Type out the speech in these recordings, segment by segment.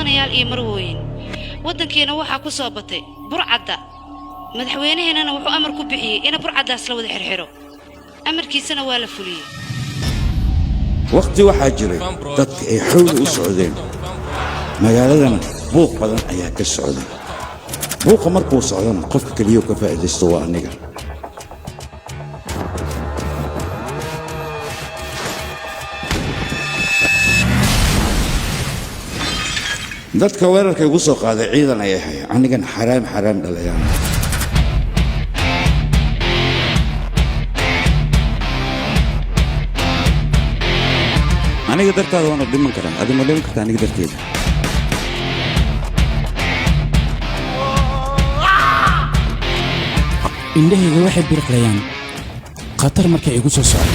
mudanayaal iyo marwooyin waddankeena waxaa ku soo batay burcadda madaxweynaheenana wuxuu amar ku bixiyay in burcaddaas la wada xirxiro amarkiisana waa la fuliyay waqti waxaa jiray dadka ay xoog u socdeen magaaladan buuq badan ayaa ka socday buuqa markuu socdana qofka kaliya ka faa'iideysto waa aniga dadka weerarka ugu soo qaaday ciidan ay ahay anigan xaraam dhalayaan aniga dartaada waana dhiman karaa adima dhiman kartaa aniga darteeda indhahayga waxay birqlayaan khatar markay igu soo socdo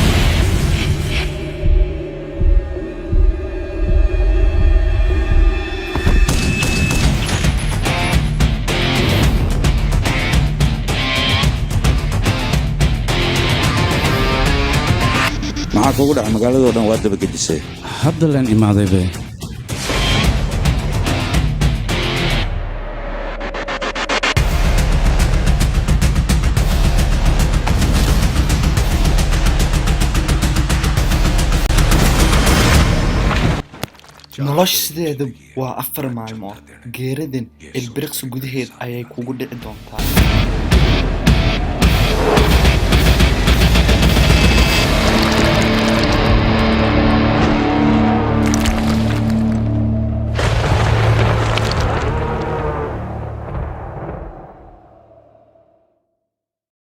maxaa kugu dhaca magaaladoo dhan waa daba gedisay hadda laan imaadaybe nolosha sideeda waa 4 maalmood geeridan ilbiriqsi gudaheed ayay kugu dhici doontaa